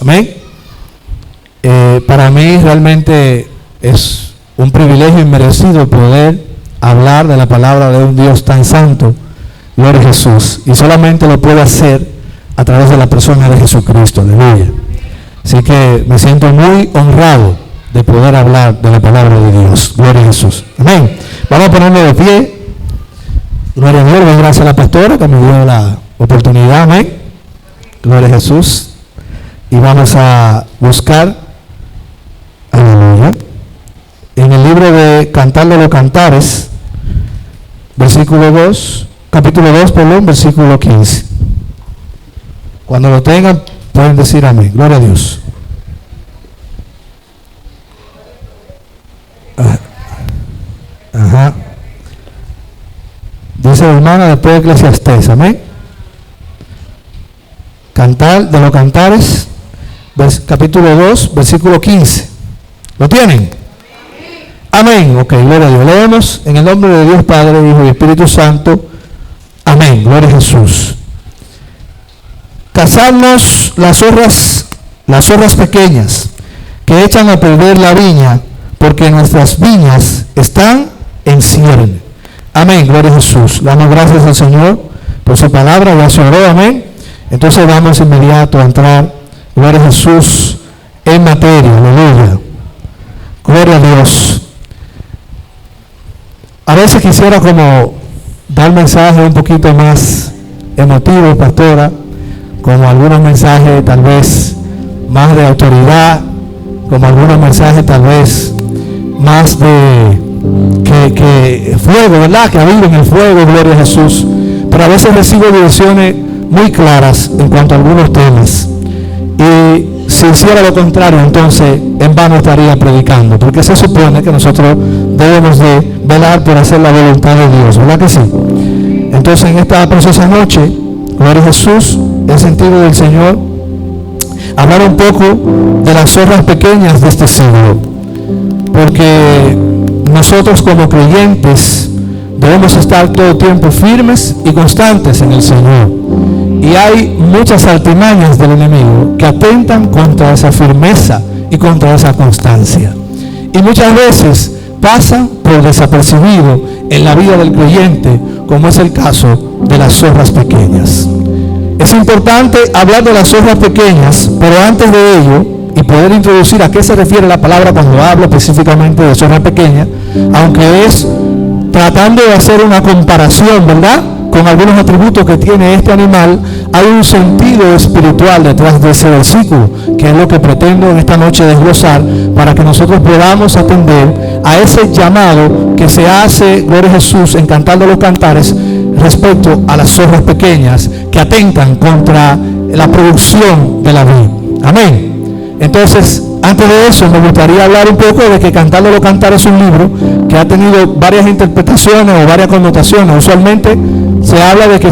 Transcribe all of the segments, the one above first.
Amén. Para mí realmente es un privilegio inmerecido poder hablar de la palabra de un Dios tan santo, gloria a Jesús, y solamente lo puedo hacer a través de la persona de Jesucristo, aleluya. Así que me siento muy honrado de poder hablar de la palabra de Dios, gloria a Jesús. Amén. Vamos a ponernos de pie. Gloria a Dios, gracias a la pastora que me dio la oportunidad, amén. Gloria a Jesús. Y vamos a buscar, aleluya, en el libro de Cantar de los Cantares, versículo 2, capítulo 2, perdón, versículo 15. Cuando lo tengan, pueden decir amén. Gloria a Dios. Ajá. Dice la hermana después de Eclesiastés, amén. Cantar de los Cantares, capítulo 2, versículo 15. ¿Lo tienen? Amén. Ok, gloria a Dios. Leemos en el nombre de Dios Padre, Hijo y Espíritu Santo. Amén. Gloria a Jesús. Cazadnos las zorras pequeñas que echan a perder la viña, porque nuestras viñas están en cierne. Amén. Gloria a Jesús. Le damos gracias al Señor por su palabra. Ya se oró. Amén. Entonces vamos inmediato a entrar, gloria a Jesús, en materia. Aleluya. Gloria a Dios. A veces quisiera como dar mensajes un poquito más emotivos, pastora, como algunos mensajes tal vez más de autoridad, como algunos mensajes tal vez más de que fuego, ¿verdad? Que aviven el fuego, gloria a Jesús. Pero a veces recibo direcciones muy claras en cuanto a algunos temas. Y si hiciera lo contrario, entonces en vano estaría predicando, porque se supone que nosotros debemos de velar por hacer la voluntad de Dios, ¿verdad que sí? Entonces en esta preciosa noche, gloria a Jesús, el sentido del Señor, hablar un poco de las zorras pequeñas de este siglo, porque nosotros como creyentes debemos estar todo el tiempo firmes y constantes en el Señor. Y hay muchas artimañas del enemigo que atentan contra esa firmeza y contra esa constancia. Y muchas veces pasan por desapercibido en la vida del creyente, como es el caso de las zorras pequeñas. Es importante hablar de las zorras pequeñas, pero antes de ello, y poder introducir a qué se refiere la palabra cuando habla específicamente de zorra pequeña, aunque es tratando de hacer una comparación, ¿verdad?, con algunos atributos que tiene este animal, hay un sentido espiritual detrás de ese versículo, que es lo que pretendo en esta noche desglosar, para que nosotros podamos atender a ese llamado que se hace, gloria a Jesús, en Cantar de los Cantares, respecto a las zorras pequeñas que atentan contra la producción de la vid. Amén. Entonces, antes de eso, me gustaría hablar un poco de que Cantar de los Cantares es un libro que ha tenido varias interpretaciones o varias connotaciones. Usualmente se habla de que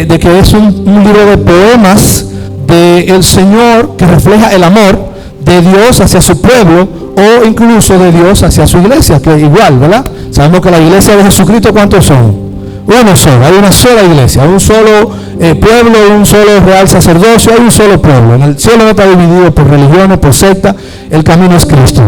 de que es un libro de poemas del Señor que refleja el amor de Dios hacia su pueblo, o incluso de Dios hacia su iglesia, que es igual, ¿verdad? Sabemos que la iglesia de Jesucristo, ¿cuántos son? Uno solo, hay una sola iglesia, un solo pueblo, un solo real sacerdocio, hay un solo pueblo. En el cielo no está dividido por religiones, por sectas, el camino es Cristo.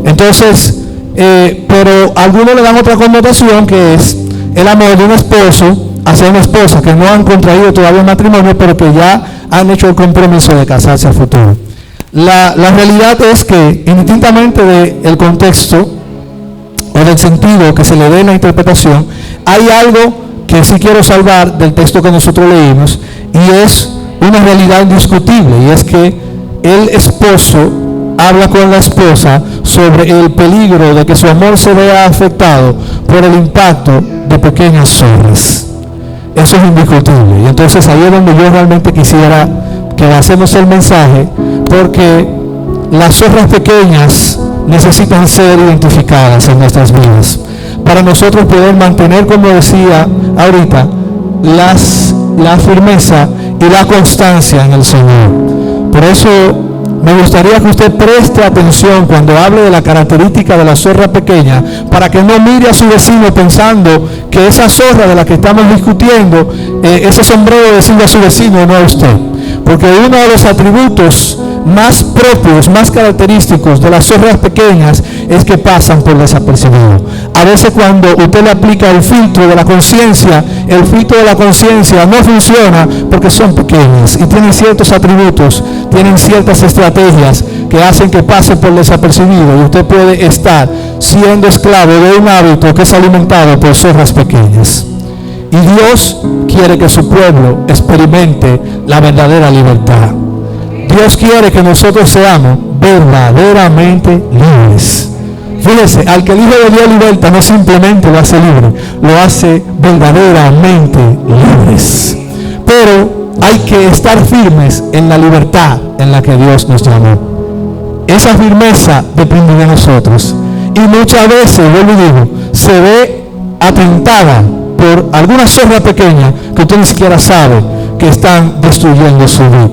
Entonces, pero algunos le dan otra connotación, que es el amor de un esposo hacia una esposa que no han contraído todavía un matrimonio, pero que ya han hecho el compromiso de casarse al futuro. La realidad es que, indistintamente del contexto o del sentido que se le dé en la interpretación, hay algo que sí quiero salvar del texto que nosotros leímos, y es una realidad indiscutible, y es que el esposo habla con la esposa sobre el peligro de que su amor se vea afectado por el impacto de pequeñas zorras. Eso es indiscutible, y entonces ahí es donde yo realmente quisiera que hacemos el mensaje, porque las zorras pequeñas necesitan ser identificadas en nuestras vidas para nosotros poder mantener, como decía ahorita, la firmeza y la constancia en el Señor. Por eso me gustaría que usted preste atención cuando hable de la característica de la zorra pequeña, para que no mire a su vecino pensando que esa zorra de la que estamos discutiendo, ese sombrero decirle a su vecino, no a usted. porque uno de los atributos más propios, más característicos de las zorras pequeñas es que pasan por desapercibido. A veces cuando usted le aplica el filtro de la conciencia, el filtro de la conciencia no funciona porque son pequeñas y tienen ciertos atributos, tienen ciertas estrategias que hacen que pasen por desapercibido, y usted puede estar siendo esclavo de un hábito que es alimentado por zorras pequeñas. Y Dios quiere que su pueblo experimente la verdadera libertad. Dios quiere que nosotros seamos verdaderamente libres. Fíjese, al que el Hijo de Dios liberta no simplemente lo hace libre, lo hace verdaderamente libres. Pero hay que estar firmes en la libertad en la que Dios nos llamó. Esa firmeza depende de nosotros. Y muchas veces, vuelvo y digo, se ve atentada por alguna zorra pequeña que usted ni siquiera sabe que están destruyendo su vida.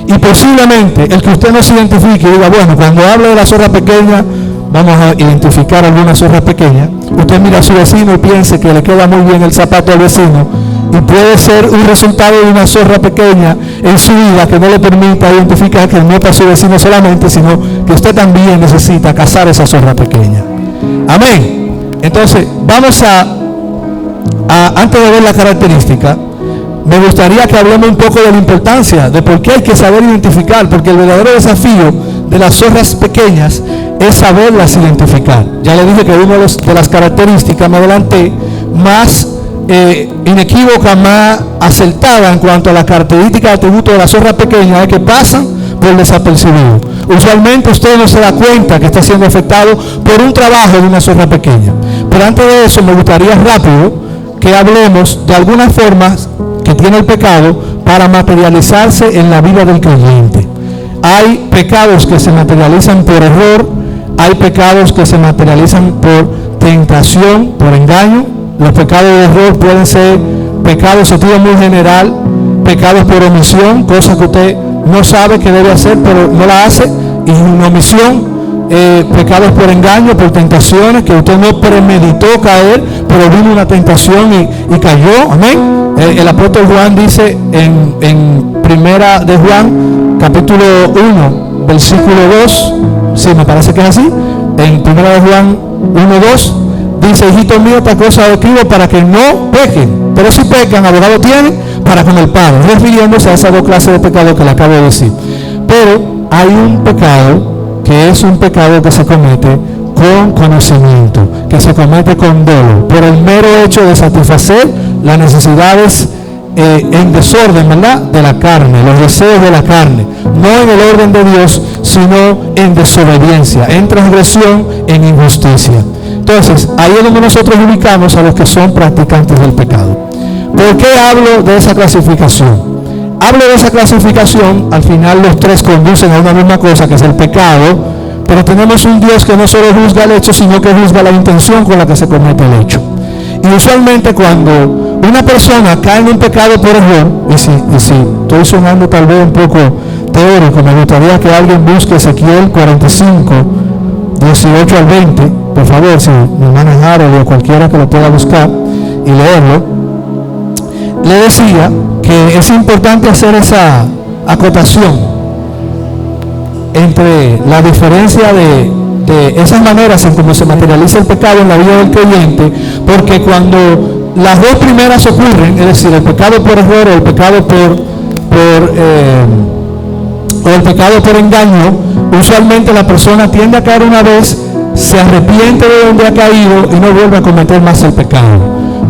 Y posiblemente el que usted no se identifique y diga, bueno, cuando hablo de la zorra pequeña, vamos a identificar alguna zorra pequeña. Usted mira a su vecino y piense que le queda muy bien el zapato al vecino, y puede ser un resultado de una zorra pequeña en su vida que no le permita identificar que no es para su vecino solamente, sino que usted también necesita cazar esa zorra pequeña. Amén. Entonces, vamos antes de ver la característica, me gustaría que hablemos un poco de la importancia de por qué hay que saber identificar, porque el verdadero desafío de las zorras pequeñas es saberlas identificar. Ya le dije que una de las características, me adelanté, más inequívoca, más acertada en cuanto a la característica de atributo de la zorra pequeña es que pasan por desapercibido. Usualmente usted no se da cuenta que está siendo afectado por un trabajo de una zorra pequeña. Pero antes de eso me gustaría rápido que hablemos de algunas formas que tiene el pecado para materializarse en la vida del creyente. Hay pecados que se materializan por error, hay pecados que se materializan por tentación, por engaño. Los pecados de error pueden ser pecados en sentido muy general, pecados por omisión, cosas que usted no sabe que debe hacer pero no la hace, y en omisión. Pecados por engaño, por tentaciones que usted no premeditó caer, pero vino una tentación y cayó. Amén. El apóstol Juan dice en primera de Juan, capítulo 1, versículo 2, sí, me parece que es así, en primera de Juan 1:2, dice: hijito mío, esta cosa os escribo para que no pequen, pero si pecan, abogado tienen para con el Padre, refiriéndose a esas dos clases de pecado que le acabo de decir. Pero hay un pecado que es un pecado que se comete con conocimiento, que se comete con dolo, por el mero hecho de satisfacer las necesidades en desorden, ¿verdad?, de la carne, los deseos de la carne, no en el orden de Dios, sino en desobediencia, en transgresión, en injusticia. Entonces, ahí es donde nosotros ubicamos a los que son practicantes del pecado. ¿Por qué hablo de esa clasificación? Hablo de esa clasificación, al final los tres conducen a una misma cosa, que es el pecado, pero tenemos un Dios que no solo juzga el hecho, sino que juzga la intención con la que se comete el hecho. Y usualmente cuando una persona cae en un pecado por error, y si estoy sonando tal vez un poco teórico, me gustaría que alguien busque Ezequiel 45, 18 al 20, por favor, si mi hermano Harold o cualquiera que lo pueda buscar y leerlo. Le decía que es importante hacer esa acotación entre la diferencia de esas maneras en cómo se materializa el pecado en la vida del creyente, porque cuando las dos primeras ocurren, es decir, el pecado por error o el pecado o el pecado por engaño, usualmente la persona tiende a caer una vez, se arrepiente de donde ha caído y no vuelve a cometer más el pecado.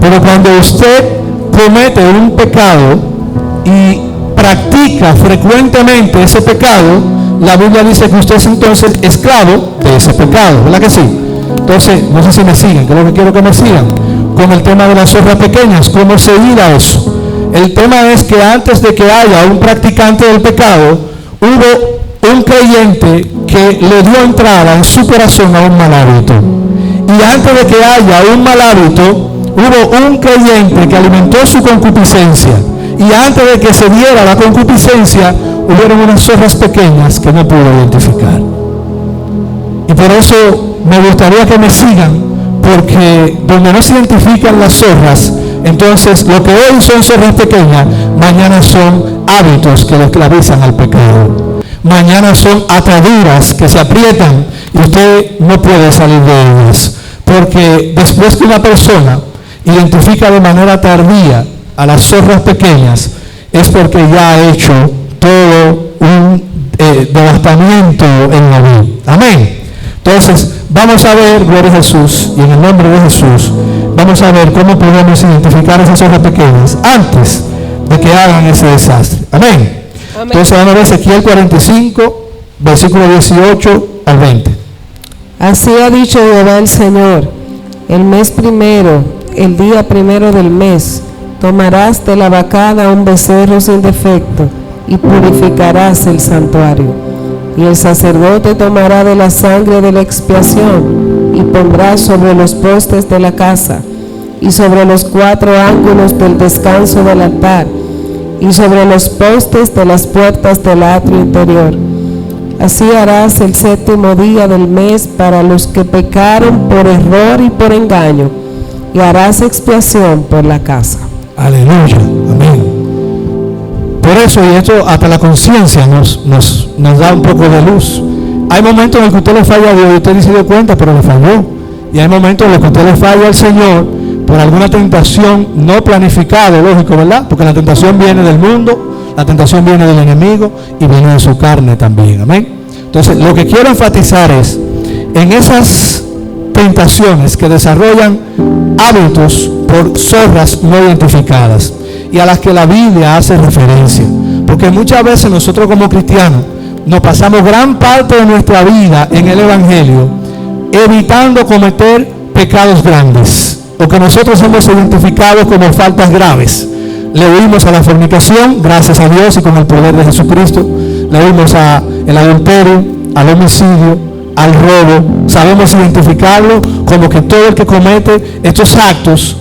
Pero cuando usted comete un pecado y practica frecuentemente ese pecado, la Biblia dice que usted es entonces esclavo de ese pecado, ¿verdad que sí? Entonces, no sé si me siguen, creo que quiero que me sigan con el tema de las zorras pequeñas, cómo seguir a eso. El tema es que antes de que haya un practicante del pecado, hubo un creyente que le dio entrada en su corazón a un mal hábito. Y antes de que haya un mal hábito, hubo un creyente que alimentó su concupiscencia, y antes de que se diera la concupiscencia, hubieron unas zorras pequeñas que no pudo identificar. Y por eso me gustaría que me sigan, porque donde no se identifican las zorras, Entonces, lo que hoy son zorras pequeñas, mañana son hábitos que lo esclavizan al pecado. Mañana son ataduras que se aprietan y usted no puede salir de ellas. Porque después que una persona identifica de manera tardía a las zorras pequeñas, es porque ya ha hecho todo un devastamiento en la vida. Amén. Entonces, vamos a ver, gloria a Jesús, y en el nombre de Jesús, vamos a ver cómo podemos identificar esas zorras pequeñas antes de que hagan ese desastre. Amén. Amén. Entonces, vamos a ver Ezequiel 45, versículo 18 al 20. Así ha dicho Jehová el Señor: el mes primero, el día primero del mes, tomarás de la vacada un becerro sin defecto y purificarás el santuario. Y el sacerdote tomará de la sangre de la expiación y pondrá sobre los postes de la casa y sobre los 4 ángulos del descanso del altar y sobre los postes de las puertas del atrio interior. Así harás el 7º día del mes para los que pecaron por error y por engaño, y harás expiación por la casa. Aleluya, amén. Por eso, y esto hasta la conciencia nos da un poco de luz. Hay momentos en los que usted le falla a Dios y usted ni se dio cuenta, pero le falló. Y hay momentos en los que usted le falla al Señor por alguna tentación no planificada, lógico, ¿verdad? Porque la tentación viene del mundo, la tentación viene del enemigo y viene de su carne también, amén. Entonces, lo que quiero enfatizar es en esas tentaciones que desarrollan hábitos por zorras no identificadas y a las que la Biblia hace referencia, porque muchas veces nosotros como cristianos nos pasamos gran parte de nuestra vida en el Evangelio evitando cometer pecados grandes, o que nosotros hemos identificado como faltas graves. Le huimos a la fornicación, gracias a Dios y con el poder de Jesucristo. Le huimos al adulterio, al homicidio, al robo. Sabemos identificarlo como que todo el que comete estos actos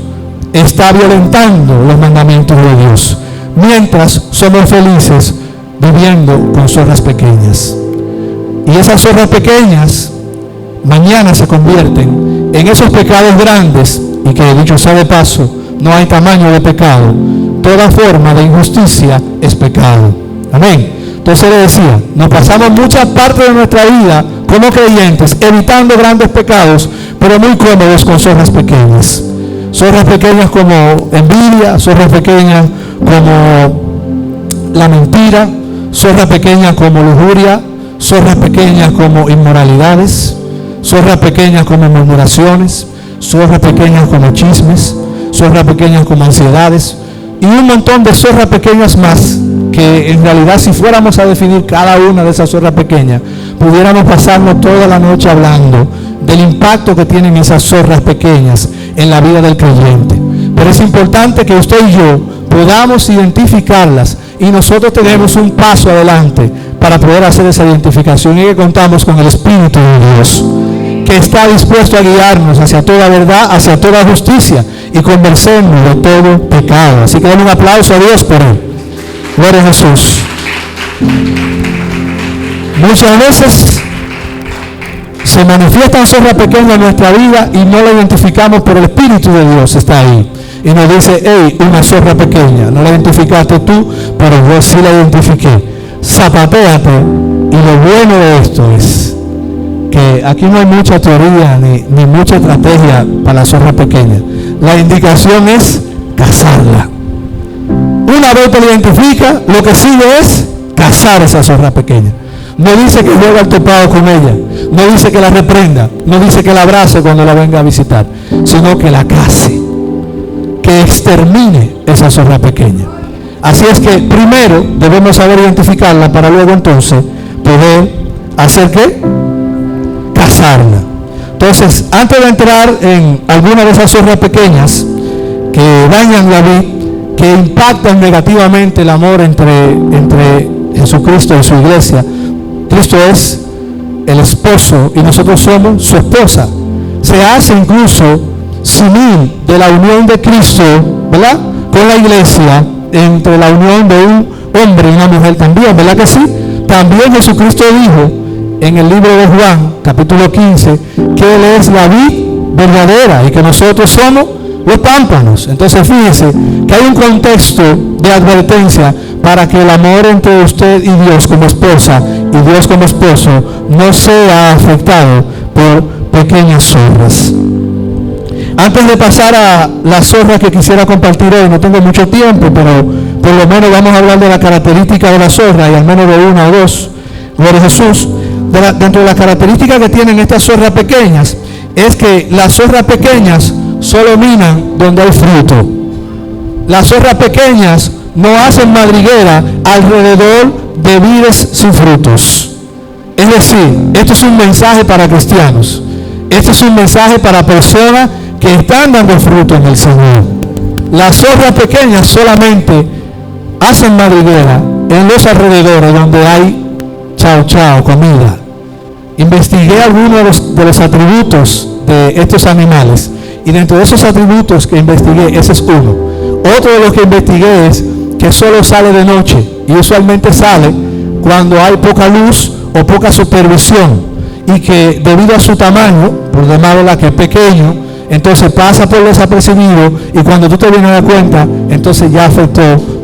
está violentando los mandamientos de Dios, mientras somos felices viviendo con zorras pequeñas. Y esas zorras pequeñas mañana se convierten en esos pecados grandes, y que, dicho sea de paso, no hay tamaño de pecado. Toda forma de injusticia es pecado. Amén. Entonces le decía, nos pasamos mucha parte de nuestra vida como creyentes evitando grandes pecados, pero muy cómodos con zorras pequeñas. Zorras pequeñas como envidia, zorras pequeñas como la mentira, zorras pequeñas como lujuria, zorras pequeñas como inmoralidades, zorras pequeñas como murmuraciones, zorras pequeñas como chismes, zorras pequeñas como ansiedades y un montón de zorras pequeñas más, que en realidad si fuéramos a definir cada una de esas zorras pequeñas, pudiéramos pasarnos toda la noche hablando del impacto que tienen esas zorras pequeñas en la vida del creyente. Pero es importante que usted y yo podamos identificarlas, y nosotros tenemos un paso adelante para poder hacer esa identificación, y que contamos con el Espíritu de Dios, que está dispuesto a guiarnos hacia toda verdad, hacia toda justicia, y convencernos de todo pecado. Así que den un aplauso a Dios por él. Gloria a Jesús. Muchas veces se manifiestan zorras pequeñas en nuestra vida y no la identificamos, pero el Espíritu de Dios está ahí y nos dice: hey, una zorra pequeña, no la identificaste tú, pero yo sí la identifiqué. Zapatéate. Y lo bueno de esto es que aquí no hay mucha teoría ni mucha estrategia para la zorra pequeña. La indicación es cazarla. Una vez que la identifica, lo que sigue es cazar esa zorra pequeña. No dice que juegue al topado con ella, no dice que la reprenda, no dice que la abrace cuando la venga a visitar, sino que la cace, que extermine esa zorra pequeña. Así es que primero debemos saber identificarla para luego entonces poder hacer ¿qué? Cazarla. Entonces, antes de entrar en alguna de esas zorras pequeñas que dañan la vida, que impactan negativamente el amor entre Jesucristo y su iglesia, Cristo es el esposo y nosotros somos su esposa. Se hace incluso símil de la unión de Cristo, ¿verdad?, con la iglesia, entre la unión de un hombre y una mujer también, ¿verdad que sí? También Jesucristo dijo en el libro de Juan, capítulo 15, que Él es la vid verdadera y que nosotros somos los pámpanos. Entonces fíjese que hay un contexto de advertencia para que el amor entre usted y Dios como esposa y Dios como esposo no sea afectado por pequeñas zorras. Antes de pasar a las zorras que quisiera compartir hoy, no tengo mucho tiempo, pero por lo menos vamos a hablar de la característica de la zorra, y al menos de una o dos. Gloria a Jesús. Dentro de las características que tienen estas zorras pequeñas, es que las zorras pequeñas solo minan donde hay fruto. Las zorras pequeñas no hacen madriguera alrededor de vides sin frutos. Es decir, esto es un mensaje para cristianos. Este es un mensaje para personas que están dando fruto en el Señor. Las zorras pequeñas solamente hacen madriguera en los alrededores donde hay comida. Investigué algunos de los atributos de estos animales, y dentro de esos atributos que investigué, ese es uno. Otro de los que investigué es que solo sale de noche, y usualmente sale cuando hay poca luz o poca supervisión, y que debido a su tamaño, por llamarlo que es pequeño, entonces pasa por desapercibido, y cuando tú te vienes a dar cuenta, entonces ya afectó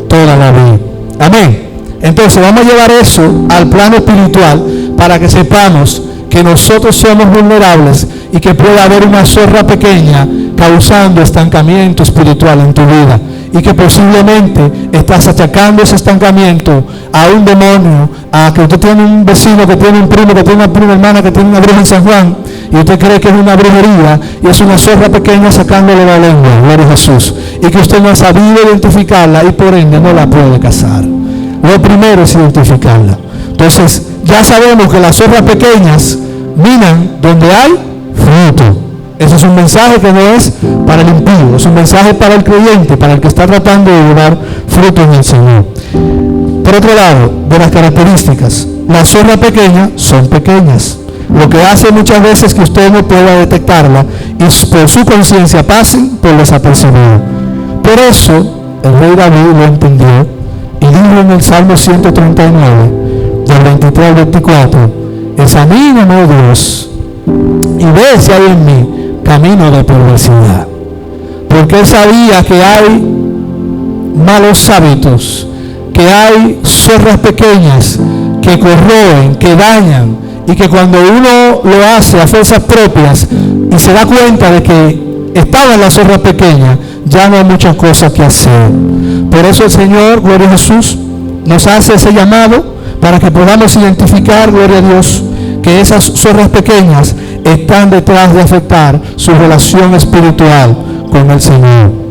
toda la vida. Amén. Entonces vamos a llevar eso al plano espiritual para que sepamos que nosotros somos vulnerables y que puede haber una zorra pequeña causando estancamiento espiritual en tu vida, y que posiblemente estás achacando ese estancamiento a un demonio, a que usted tiene un vecino que tiene un primo, que tiene una prima hermana que tiene una bruja en San Juan, y usted cree que es una brujería y es una zorra pequeña sacándole la lengua, gloria a Jesús, y que usted no ha sabido identificarla y por ende no la puede cazar. Lo primero es identificarla. Entonces, ya sabemos que las zorras pequeñas minan donde hay fruto. Ese es un mensaje que no es para el impío, es un mensaje para el creyente, para el que está tratando de llevar fruto en el Señor. Por otro lado, de las características, las zorras pequeñas son pequeñas, lo que hace muchas veces que usted no pueda detectarla y por su conciencia pasen por desapercibido. Por eso, el rey David lo entendió y dijo en el Salmo 139, del 23 al 24, examíname, oh Dios, y ve si hay en mí camino de perversidad. Porque él sabía que hay malos hábitos, que hay zorras pequeñas que corroen, que dañan, y que cuando uno lo hace a fuerzas propias y se da cuenta de que estaba en la zorra pequeña, ya no hay muchas cosas que hacer. Por eso el Señor, gloria a Jesús, nos hace ese llamado para que podamos identificar, gloria a Dios, que esas zorras pequeñas están detrás de afectar su relación espiritual con el Señor.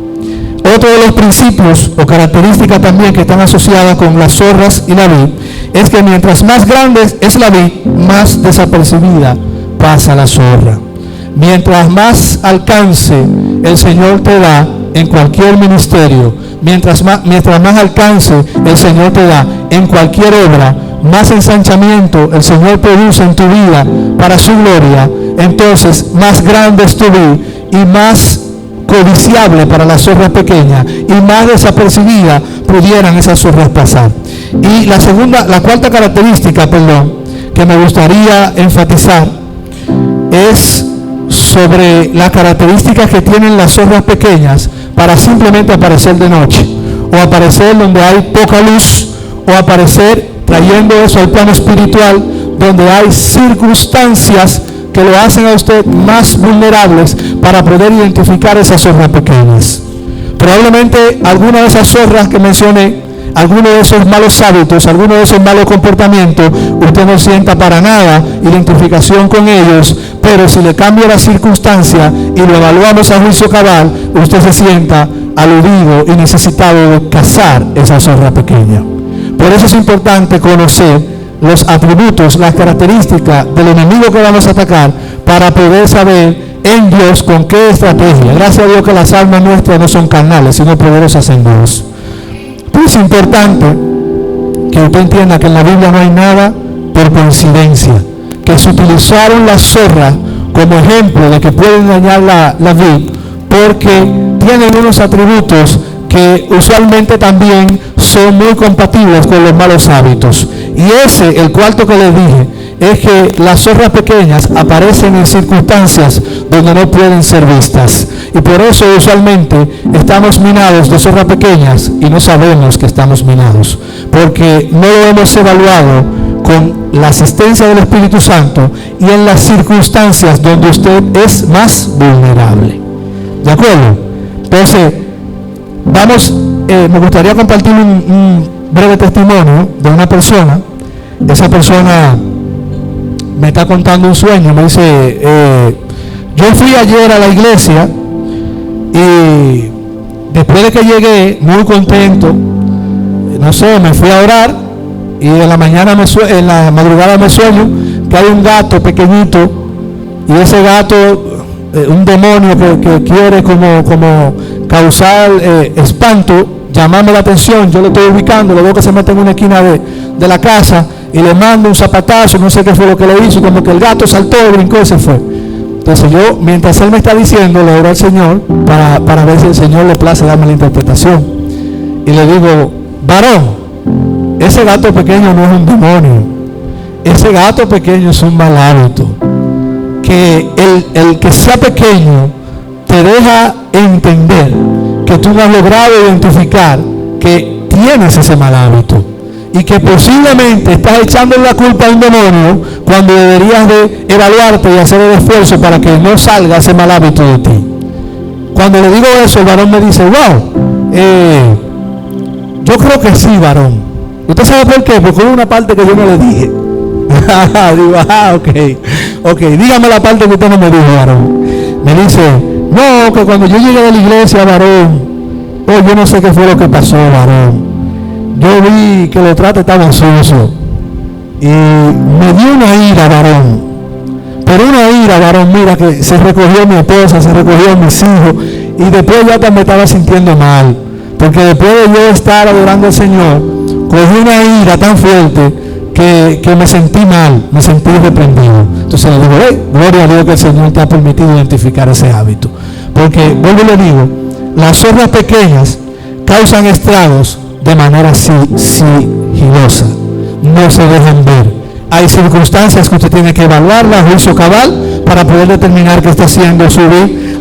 Otro de los principios o características también que están asociadas con las zorras y la vid es que mientras más grande es la vid, más desapercibida pasa la zorra. Mientras más alcance el Señor te da en cualquier ministerio, mientras más alcance el Señor te da en cualquier obra, más ensanchamiento el Señor produce en tu vida para su gloria, entonces más grande es tu vida y más codiciable para la zorra pequeña y más desapercibida pudieran esas zorras pasar. Y la cuarta característica, que me gustaría enfatizar es sobre las características que tienen las zorras pequeñas para simplemente aparecer de noche, o aparecer donde hay poca luz, o aparecer trayendo eso al plano espiritual, donde hay circunstancias que lo hacen a usted más vulnerables para poder identificar esas zorras pequeñas. Probablemente alguna de esas zorras que mencioné, alguno de esos malos hábitos, alguno de esos malos comportamientos, usted no sienta para nada identificación con ellos, pero si le cambia la circunstancia y lo evaluamos a juicio cabal, usted se sienta aludido y necesitado de cazar esa zorra pequeña. Por eso es importante conocer los atributos, las características del enemigo que vamos a atacar para poder saber en Dios con qué estrategia. Gracias a Dios que las armas nuestras no son carnales, sino poderosas en Dios. Pero es importante que usted entienda que en la Biblia no hay nada por coincidencia, que se utilizaron las zorras como ejemplo de que pueden dañar la vid, porque tienen unos atributos que usualmente también son muy compatibles con los malos hábitos. Y ese, el cuarto que les dije, es que las zorras pequeñas aparecen en circunstancias donde no pueden ser vistas. Y por eso usualmente estamos minados de zorras pequeñas y no sabemos que estamos minados, porque no lo hemos evaluado con la asistencia del Espíritu Santo y en las circunstancias donde usted es más vulnerable. ¿De acuerdo? Entonces, me gustaría compartir un breve testimonio de una persona. Esa persona me está contando un sueño. Me dice, yo fui ayer a la iglesia y después de que llegué, muy contento, no sé, me fui a orar y en la madrugada me sueño que hay un gato pequeñito y ese gato, un demonio que quiere como causar espanto, llamarme la atención. Yo lo estoy ubicando, lo veo que se mete en una esquina de la casa y le mando un zapatazo, no sé qué fue lo que le hizo, como que el gato saltó, brincó y se fue. Entonces yo, mientras él me está diciendo, le oro al Señor para ver si el Señor le place darme la interpretación. Y le digo, varón, ese gato pequeño no es un demonio, ese gato pequeño es un mal hábito. Que el que sea pequeño te deja entender que tú no has logrado identificar que tienes ese mal hábito y que posiblemente estás echando la culpa a un demonio cuando deberías de evaluarte y hacer el esfuerzo para que no salga ese mal hábito de ti. Cuando le digo eso, el varón me dice, wow, yo creo que sí, varón. ¿Usted sabe por qué? Porque hubo una parte que yo no le dije. Digo, ok, dígame la parte que usted no me dijo, varón. Me dice, no, que cuando yo llegué de la iglesia, varón, yo no sé qué fue lo que pasó, varón. Yo vi que el trato estaba sucio y me dio una ira, varón. Pero una ira, varón, mira que se recogió mi esposa, se recogió mis hijos y después yo hasta me estaba sintiendo mal. Porque después de yo estar adorando al Señor, cogí una ira tan fuerte que me sentí mal, me sentí reprendido. Entonces le digo, gloria a Dios que el Señor te ha permitido identificar ese hábito. Porque, vuelvo y le digo, las zorras pequeñas causan estragos de manera sigilosa, no se dejan ver. Hay circunstancias que usted tiene que evaluarla a juicio cabal para poder determinar que está siendo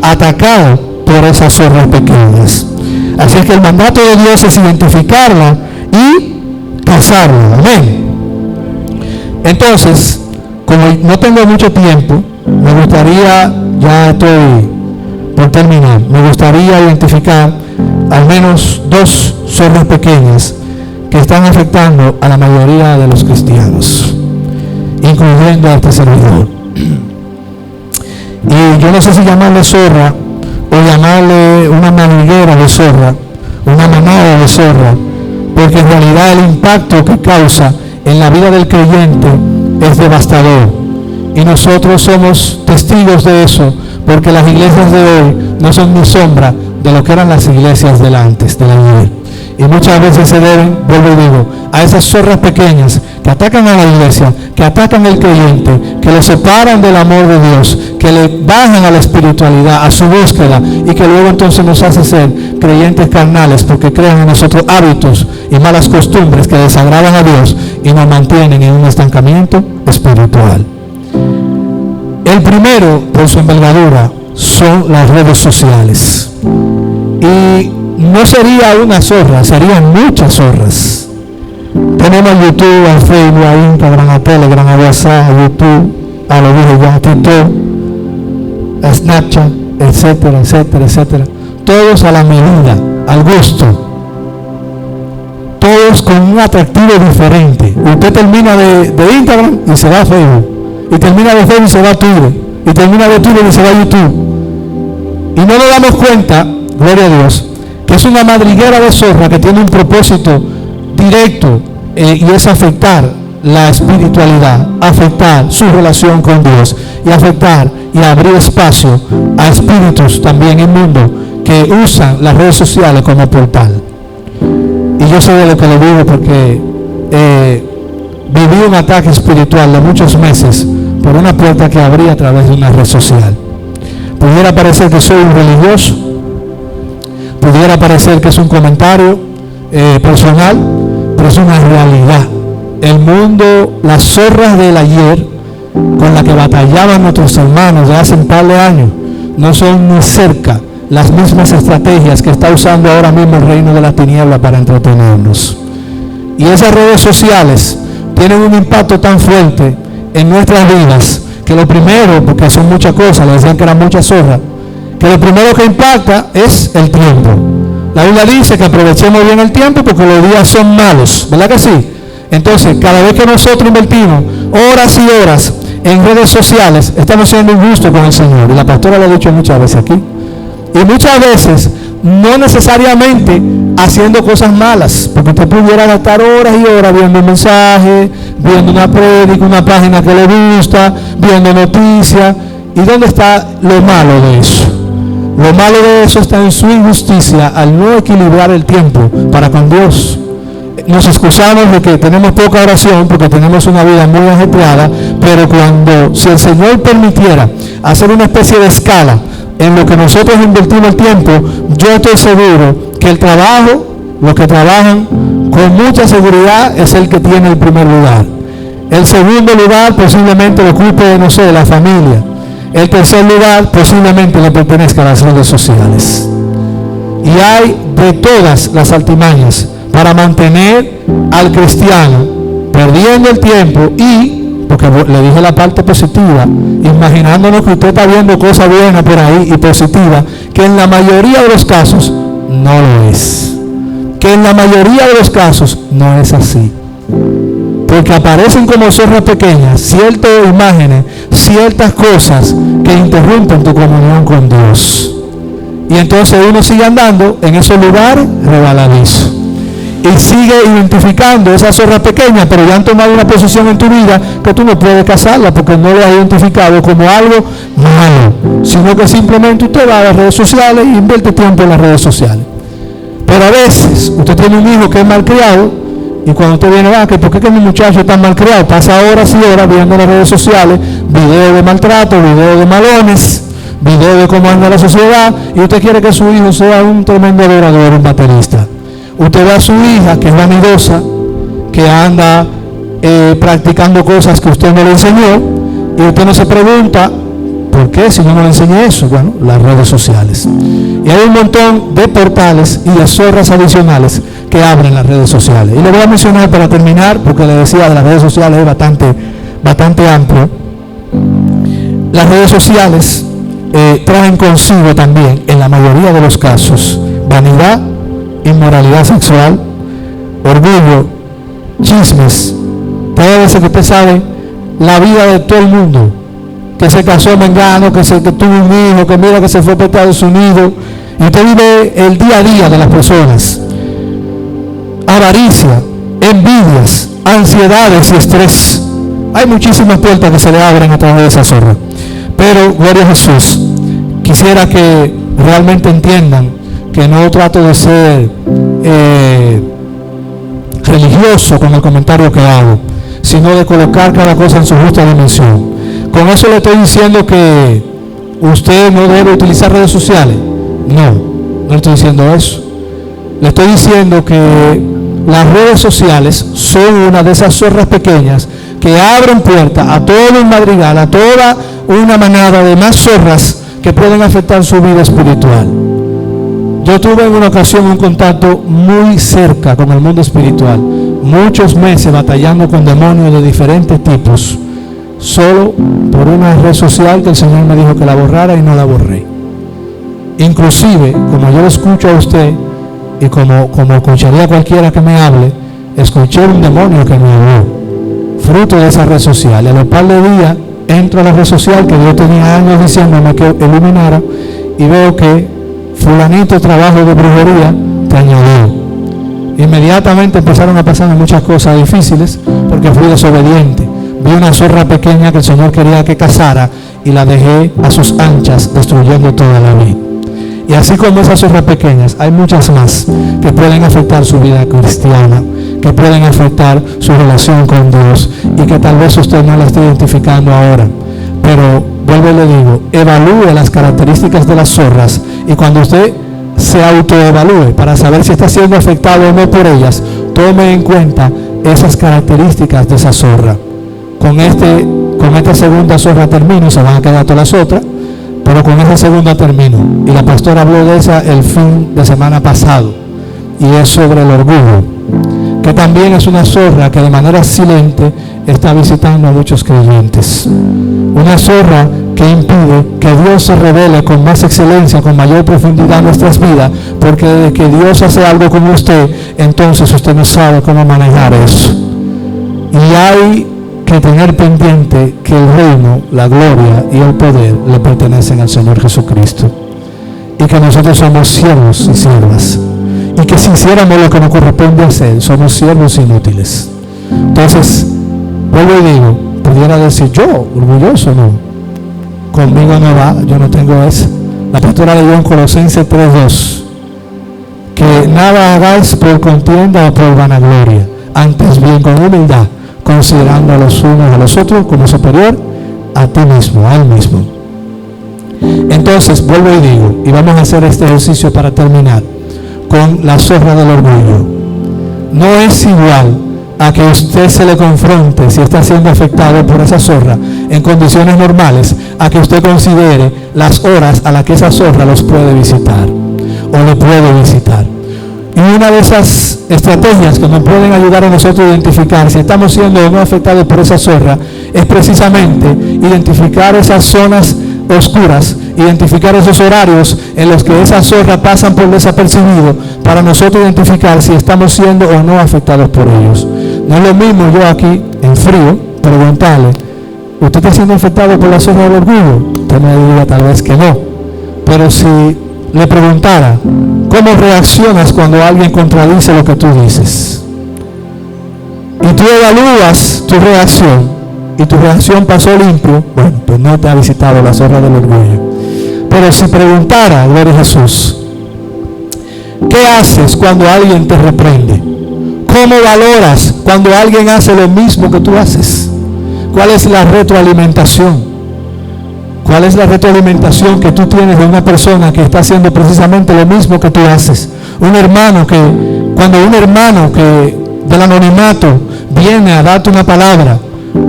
atacado por esas zorras pequeñas. Así es que el mandato de Dios es identificarla y cazarla. Amén. Entonces, como no tengo mucho tiempo, me gustaría, ya estoy por terminar, me gustaría identificar al menos 2 zorras pequeñas que están afectando a la mayoría de los cristianos, incluyendo a este servidor. Y yo no sé si llamarle zorra o llamarle una maniguera de zorra, una manada de zorra, porque en realidad el impacto que causa en la vida del creyente es devastador. Y nosotros somos testigos de eso, porque las iglesias de hoy no son ni sombra de lo que eran las iglesias del antes, de la ayer. Y muchas veces se deben, vuelvo y digo, a esas zorras pequeñas que atacan a la iglesia, que atacan al creyente, que lo separan del amor de Dios, que le bajan a la espiritualidad, a su búsqueda, y que luego entonces nos hace ser creyentes carnales porque crean en nosotros hábitos y malas costumbres que desagradan a Dios y nos mantienen en un estancamiento espiritual. El primero, por su envergadura, son las redes sociales. Y no sería una zorra, serían muchas zorras. Tenemos a YouTube, a Facebook, a Instagram, a Telegram, a WhatsApp, a YouTube, a lo dije ya, a TikTok, a Snapchat, etcétera, etcétera, etcétera. Todos a la medida, al gusto. Todos con un atractivo diferente. Usted termina de Instagram y se va a Facebook. Y termina de Facebook y se va a Twitter. Y termina de Twitter y se va a YouTube. Y no nos damos cuenta, gloria a Dios, que es una madriguera de zorra que tiene un propósito directo y es afectar la espiritualidad, afectar su relación con Dios y afectar y abrir espacio a espíritus también inmundos que usan las redes sociales como portal. Y yo sé de lo que lo digo porque viví un ataque espiritual de muchos meses por una puerta que abrí a través de una red social. Pudiera parecer que soy un religioso, pudiera parecer que es un comentario personal, pero es una realidad. el mundo, las zorras del ayer con las que batallaban nuestros hermanos de hace un par de años, no son ni cerca las mismas estrategias que está usando ahora mismo el reino de la tiniebla para entretenernos. Y esas redes sociales tienen un impacto tan fuerte en nuestras vidas que lo primero, porque son muchas cosas, le decían que eran muchas zorras, que lo primero que impacta es el tiempo. La Biblia dice que aprovechemos bien el tiempo porque los días son malos, ¿verdad que sí? Entonces, cada vez que nosotros invertimos horas y horas en redes sociales, estamos siendo injustos con el Señor. Y la pastora lo ha dicho muchas veces aquí. Y muchas veces, no necesariamente haciendo cosas malas, porque usted pudiera gastar horas y horas viendo un mensaje, viendo una prédica, una página que le gusta, viendo noticias. ¿Y dónde está lo malo de eso? Lo malo de eso está en su injusticia al no equilibrar el tiempo para con Dios. Nos excusamos de que tenemos poca oración porque tenemos una vida muy ajetreada, pero si el Señor permitiera hacer una especie de escala en lo que nosotros invertimos el tiempo, yo estoy seguro que el trabajo, los que trabajan con mucha seguridad, es el que tiene el primer lugar. El segundo lugar posiblemente lo ocupe, no sé, la familia. El tercer lugar posiblemente le pertenezca a las redes sociales. Y hay de todas las artimañas para mantener al cristiano perdiendo el tiempo y, porque le dije la parte positiva, imaginándonos que usted está viendo cosas buenas por ahí y positivas, que en la mayoría de los casos no lo es. Que en la mayoría de los casos no es así. Porque aparecen como zorras pequeñas ciertas imágenes, ciertas cosas que interrumpen tu comunión con Dios. Y entonces uno sigue andando en esos lugares rebaladizo. Y sigue identificando esas zorras pequeñas, pero ya han tomado una posición en tu vida que tú no puedes casarla porque no lo has identificado como algo malo, sino que simplemente usted va a las redes sociales y invierte tiempo en las redes sociales. Pero a veces usted tiene un hijo que es malcriado y cuando usted viene, que ¿por qué mi muchacho está malcriado? Pasa horas y horas viendo las redes sociales, videos de maltrato, videos de malones, videos de cómo anda la sociedad, y usted quiere que su hijo sea un tremendo adorador, un baterista. Usted ve a su hija que es vanidosa, que anda practicando cosas que usted no le enseñó, y usted no se pregunta, ¿por qué si yo no le enseñé eso? Bueno, las redes sociales. Y hay un montón de portales y de zorras adicionales que abren las redes sociales. Y lo voy a mencionar para terminar, porque le decía de las redes sociales es bastante amplio. Las redes sociales traen consigo también, en la mayoría de los casos, vanidad, inmoralidad sexual, orgullo, chismes. Puede veces que usted sabe la vida de todo el mundo, que se casó mengano, que tuvo un hijo, que mira que se fue para Estados Unidos, y usted vive el día a día de las personas. Avaricia, envidias, ansiedades y estrés. Hay muchísimas puertas que se le abren a través de esa zorra. Pero, gloria a Jesús, quisiera que realmente entiendan que no trato de ser religioso con el comentario que hago, sino de colocar cada cosa en su justa dimensión. Con eso le estoy diciendo que usted no debe utilizar redes sociales. No le estoy diciendo eso. Le estoy diciendo que las redes sociales son una de esas zorras pequeñas que abren puertas a todo un madrigal, a toda una manada de más zorras que pueden afectar su vida espiritual. Yo tuve en una ocasión un contacto muy cerca con el mundo espiritual, muchos meses batallando con demonios de diferentes tipos, solo por una red social que el Señor me dijo que la borrara y no la borré. Inclusive, como yo lo escucho a usted y como escucharía a cualquiera que me hable, escuché un demonio que me habló, fruto de esa red social. Y a los par de días entro a la red social que yo tenía años diciéndome que eliminara y veo que fulanito trabajo de brujería te añadió. Inmediatamente empezaron a pasarme muchas cosas difíciles porque fui desobediente. Vi una zorra pequeña que el Señor quería que cazara y la dejé a sus anchas, destruyendo toda la vida. Y así como esas zorras pequeñas, hay muchas más que pueden afectar su vida cristiana, que pueden afectar su relación con Dios y que tal vez usted no la esté identificando ahora. Pero vuelvo y le digo, evalúe las características de las zorras, y cuando usted se autoevalúe para saber si está siendo afectado o no por ellas, tome en cuenta esas características de esa zorra. Con esta segunda zorra termino, se van a quedar todas las otras, pero con esta segunda termino. Y la pastora habló de esa el fin de semana pasado, y es sobre el orgullo, que también es una zorra que de manera silente está visitando a muchos creyentes. Una zorra que impide que Dios se revele con más excelencia, con mayor profundidad en nuestras vidas, porque desde que Dios hace algo con usted, entonces usted no sabe cómo manejar eso. Y hay que tener pendiente que el reino, la gloria y el poder le pertenecen al Señor Jesucristo, y que nosotros somos siervos y siervas, y que si hiciéramos lo que nos corresponde hacer, somos siervos inútiles. Entonces, vuelvo y digo, pudiera decir yo, orgulloso, no, conmigo no va, yo no tengo eso. La pastora leyó en Colosenses 3:2, que nada hagáis por contienda o por vanagloria, antes bien con humildad, considerando a los unos a los otros como superior a ti mismo, a él mismo. Entonces, vuelvo y digo, y vamos a hacer este ejercicio para terminar con la zorra del orgullo. No es igual a que usted se le confronte si está siendo afectado por esa zorra en condiciones normales, a que usted considere las horas a las que esa zorra los puede visitar o le puede visitar. Y una de esas estrategias que nos pueden ayudar a nosotros a identificar si estamos siendo o no afectados por esa zorra es precisamente identificar esas zonas oscuras, identificar esos horarios en los que esas zorras pasan por desapercibido, para nosotros identificar si estamos siendo o no afectados por ellos. No es lo mismo yo aquí en frío preguntarle, ¿usted está siendo afectado por la zorra del orgullo? Usted me diría tal vez que no, pero si le preguntara, ¿cómo reaccionas cuando alguien contradice lo que tú dices? Y tú evalúas tu reacción, y tu reacción pasó limpio, bueno, pues no te ha visitado la zorra del orgullo. Pero si preguntara, gloria a Jesús, ¿qué haces cuando alguien te reprende? ¿Cómo valoras cuando alguien hace lo mismo que tú haces? ¿Cuál es la retroalimentación? ¿Cuál es la retroalimentación que tú tienes de una persona que está haciendo precisamente lo mismo que tú haces? Cuando un hermano que del anonimato viene a darte una palabra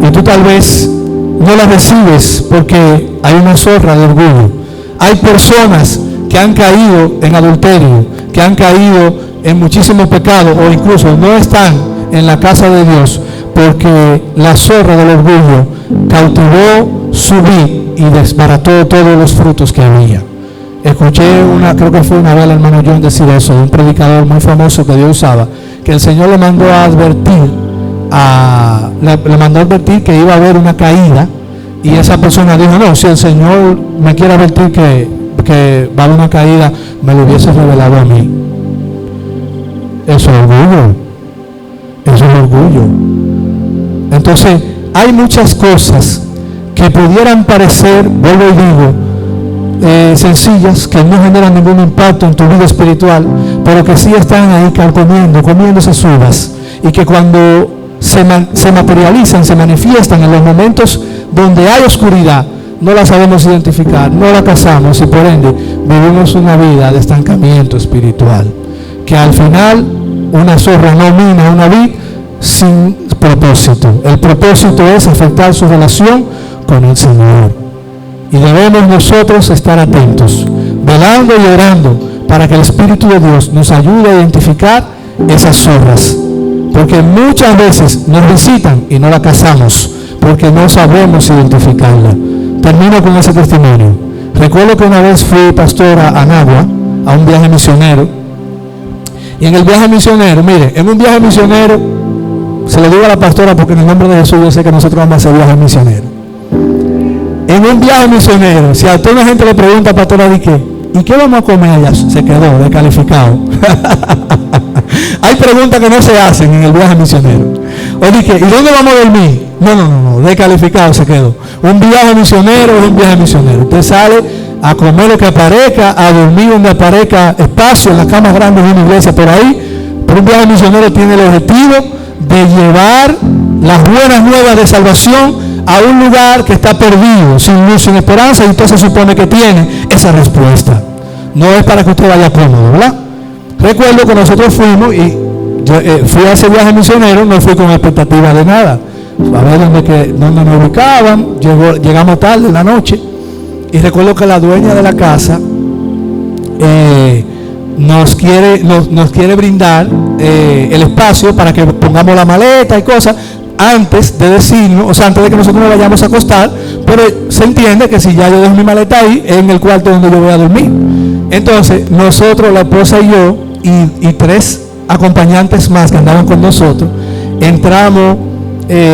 y tú tal vez no la recibes porque hay una zorra de orgullo. Hay personas que han caído en adulterio, que han caído en muchísimos pecados, o incluso no están en la casa de Dios porque la zorra del orgullo cautivó su vid y desbarató todos los frutos que había. Escuché creo que fue una vez el hermano John decir eso, de un predicador muy famoso que Dios usaba, que el Señor le mandó a advertir que iba a haber una caída, y esa persona dijo, no, si el Señor me quiere advertir que va a haber una caída, me lo hubiese revelado a mí. Eso es orgullo. Eso es orgullo. Entonces, hay muchas cosas que pudieran parecer, vuelvo y digo, sencillas, que no generan ningún impacto en tu vida espiritual, pero que sí están ahí comiendo esas uvas, y que cuando se materializan, se manifiestan en los momentos donde hay oscuridad, no la sabemos identificar, no la cazamos, y por ende vivimos una vida de estancamiento espiritual, que al final una zorra no mina una vid sin propósito. El propósito es afectar su relación con el Señor, y debemos nosotros estar atentos, velando y orando para que el Espíritu de Dios nos ayude a identificar esas zorras, porque muchas veces nos visitan y no la cazamos porque no sabemos identificarla. Termino con ese testimonio. Recuerdo que una vez fui pastora a Nagua, a un viaje misionero, y en el viaje misionero, mire, en un viaje misionero, se lo digo a la pastora porque en el nombre de Jesús yo sé que nosotros vamos a hacer viajes misioneros. En un viaje misionero, si a toda la gente le pregunta, pastora, ¿y qué vamos a comer allá? Se quedó descalificado. Hay preguntas que no se hacen en el viaje misionero. O dije, ¿y dónde vamos a dormir? No, descalificado se quedó. Un viaje misionero es un viaje misionero. Usted sale a comer lo que aparezca, a dormir donde aparezca espacio, en las camas grandes de una iglesia por ahí. Pero un viaje misionero tiene el objetivo de llevar las buenas nuevas de salvación a un lugar que está perdido, sin luz, sin esperanza, y usted se supone que tiene esa respuesta. No es para que usted vaya cómodo, ¿verdad? Recuerdo que nosotros fuimos y Yo fui a ese viaje misionero, no fui con expectativa de nada. A ver dónde nos ubicaban. Llegamos tarde en la noche. Y recuerdo que la dueña de la casa nos quiere brindar el espacio para que pongamos la maleta y cosas antes de decirnos, o sea, antes de que nosotros nos vayamos a acostar, pero se entiende que si ya yo dejo mi maleta ahí, es en el cuarto donde yo voy a dormir. Entonces, nosotros, la esposa y yo, y 3 acompañantes más que andaban con nosotros, entramos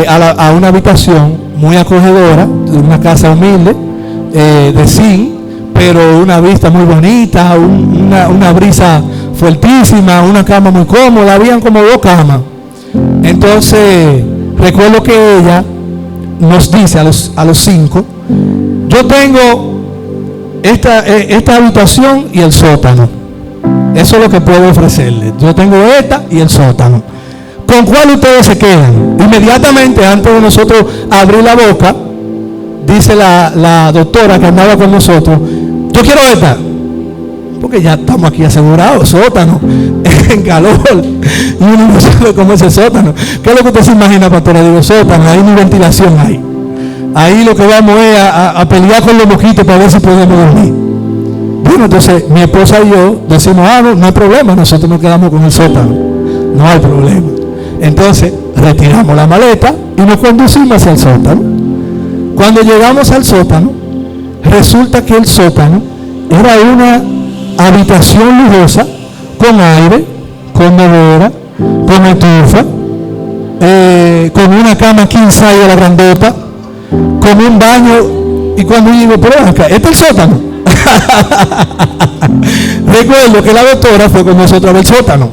a una habitación muy acogedora, de una casa humilde, de zinc, pero una vista muy bonita, una brisa fuertísima, una cama muy cómoda, habían como 2 camas. Entonces, recuerdo que ella nos dice a los 5, yo tengo esta habitación y el sótano. Eso es lo que puedo ofrecerle. Yo tengo esta y el sótano. ¿Con cuál ustedes se quedan? Inmediatamente, antes de nosotros abrir la boca, dice la doctora que andaba con nosotros, yo quiero esta, porque ya estamos aquí asegurados, sótano, en calor, y uno no sabe cómo es el sótano. ¿Qué es lo que usted se imagina, pastora? Digo, sótano, ahí ni ventilación hay. Ahí lo que vamos es a pelear con los mosquitos para ver si podemos dormir. Bueno, entonces mi esposa y yo decimos, no hay problema, nosotros nos quedamos con el sótano, no hay problema. Entonces retiramos la maleta y nos conducimos hacia el sótano. Cuando llegamos al sótano, resulta que el sótano era una habitación lujosa, con aire, con nevera, con estufa, con una cama king size de la grandota, con un baño. Y cuando yo digo, pero acá, ¿este es el sótano? Recuerdo que la doctora fue con nosotros al sótano.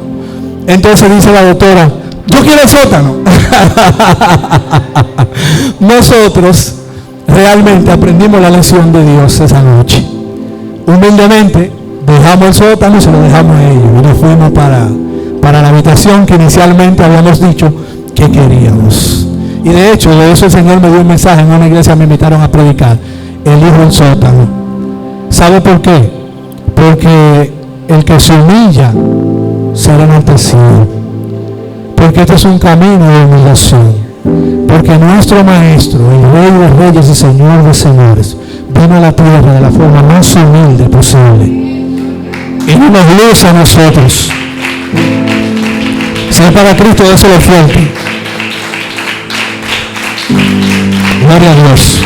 Entonces dice la doctora, yo quiero el sótano. Nosotros realmente aprendimos la lección de Dios esa noche. Humildemente dejamos el sótano y se lo dejamos a ellos y nos fuimos para la habitación que inicialmente habíamos dicho que queríamos. Y de hecho, de eso el Señor me dio un mensaje en una iglesia, me invitaron a predicar, elijo el sótano. ¿Sabe por qué? Porque el que se humilla será enaltecido. Porque este es un camino de humillación. Porque nuestro Maestro, el Rey de Reyes y Señor de Señores, vino a la tierra de la forma más humilde posible. Y no nos luce a nosotros. Si es para Cristo, déselo fuerte. Gloria a Dios.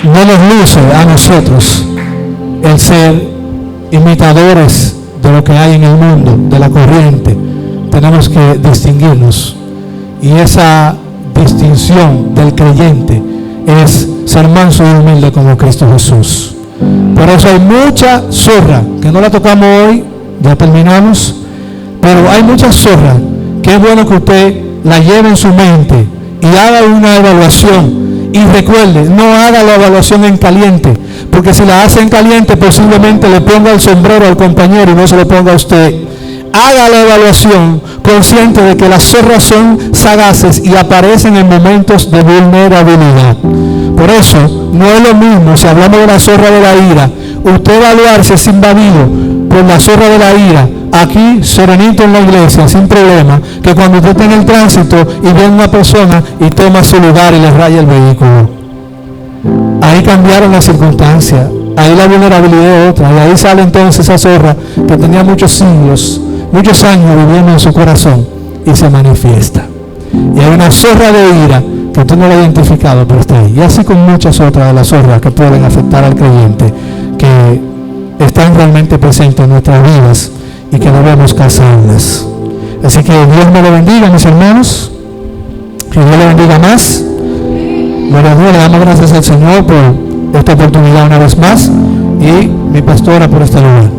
No nos luce a nosotros el ser imitadores de lo que hay en el mundo, de la corriente. Tenemos que distinguirnos. Y esa distinción del creyente es ser manso y humilde como Cristo Jesús. Por eso hay mucha zorra, que no la tocamos hoy, ya terminamos, pero hay mucha zorra que es bueno que usted la lleve en su mente y haga una evaluación. Y recuerde, no haga la evaluación en caliente, porque si la hace en caliente posiblemente le ponga el sombrero al compañero y no se lo ponga a usted. Haga la evaluación consciente de que las zorras son sagaces y aparecen en momentos de vulnerabilidad. Por eso, no es lo mismo si hablamos de la zorra de la ira, usted evaluarse es invadido por la zorra de la ira, aquí serenito en la iglesia, sin problema, que cuando usted está en el tránsito y ve a una persona y toma su lugar y le raya el vehículo. Ahí cambiaron las circunstancias, ahí la vulnerabilidad es otra, y ahí sale entonces esa zorra que tenía muchos años viviendo en su corazón y se manifiesta. Y hay una zorra de ira que usted no la ha identificado, pero está ahí. Y así con muchas otras de las zorras que pueden afectar al creyente, que están realmente presentes en nuestras vidas y que debemos cazarlas. Así que Dios me lo bendiga, mis hermanos. Que Dios le bendiga más. Gloria a Dios, le damos gracias al Señor por esta oportunidad una vez más y mi pastora por este lugar.